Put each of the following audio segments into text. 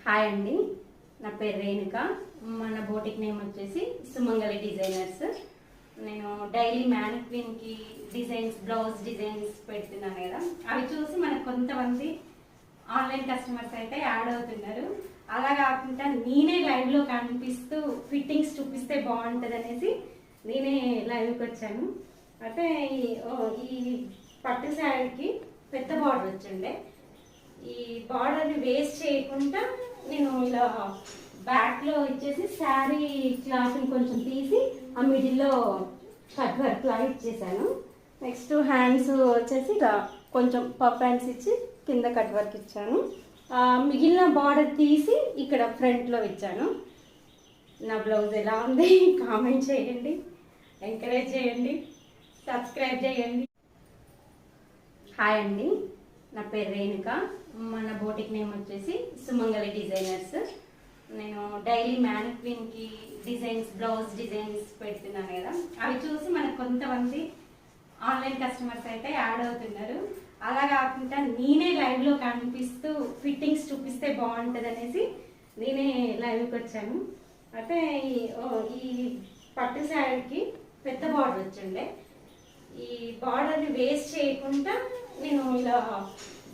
Hi అండి, నా పేరు రేణుక. మన బోటిక్ నేమ్ వచ్చేసి సుమంగళి డిజైనర్స్. నేను డైలీ మ్యానిక్విన్కి డిజైన్స్, బ్లౌజ్ డిజైన్స్ పెడుతున్నాను కదా, అవి చూసి మనకు కొంతమంది ఆన్లైన్ కస్టమర్స్ అయితే యాడ్ అవుతున్నారు. అలా కాకుండా నేనే లైవ్లో కనిపిస్తూ ఫిట్టింగ్స్ చూపిస్తే బాగుంటుంది అనేసి నేనే లైవ్కి వచ్చాను. అయితే ఈ పట్టు శారీకి పెద్ద బార్డర్ వచ్చిండే. ఈ బార్డర్ని వేస్ట్ చేయకుండా నేను ఇలా బ్యాక్లో ఇచ్చేసి శారీ క్లాత్ని కొంచెం తీసి ఆ మిడిల్లో కట్ వర్క్ లా ఇచ్చేసాను. నెక్స్ట్ హ్యాండ్స్ వచ్చేసి ఇలా కొంచెం పఫ్ హ్యాండ్స్ ఇచ్చి కింద కట్ వర్క్ ఇచ్చాను. మిగిలిన బార్డర్ తీసి ఇక్కడ ఫ్రంట్లో ఇచ్చాను. నా బ్లౌజ్ ఎలా ఉంది కామెంట్ చేయండి, ఎంకరేజ్ చేయండి, సబ్స్క్రైబ్ చేయండి. హాయ్ అండి, నా పేరు రేణుక. మన బోటిక్ నేమ్ వచ్చేసి సుమంగళి డిజైనర్స్. నేను డైలీ మ్యానిక్విన్కి డిజైన్స్, బ్లౌజ్ డిజైన్స్ పెడుతున్నాను కదా, అవి చూసి మనకు కొంతమంది ఆన్లైన్ కస్టమర్స్ అయితే యాడ్ అవుతున్నారు. అలా కాకుండా నేనే లైవ్లో కనిపిస్తూ ఫిట్టింగ్స్ చూపిస్తే బాగుంటుంది అనేసి నేనే లైవ్కి వచ్చాను. అయితే ఈ పట్టు శారీకి పెద్ద బార్డర్ వచ్చిండే. ఈ బార్డర్ని వేస్ట్ చేయకుండా నేను ఇలా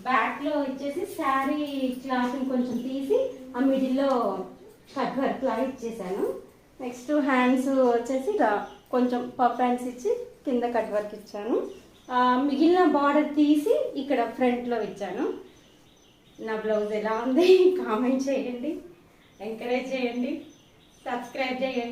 బ్యాక్లో ఇచ్చేసి శారీ క్లాత్ని కొంచెం తీసి ఆ మిడిల్లో కట్ వర్క్ లా ఇచ్చేసాను. నెక్స్ట్ హ్యాండ్స్ వచ్చేసి ఇలా కొంచెం పఫ్ హ్యాండ్స్ ఇచ్చి కింద కట్ వర్క్ ఇచ్చాను. మిగిలిన బార్డర్ తీసి ఇక్కడ ఫ్రంట్లో ఇచ్చాను. నా బ్లౌజ్ ఎలా ఉంది కామెంట్ చేయండి, ఎంకరేజ్ చేయండి, సబ్స్క్రైబ్ చేయండి.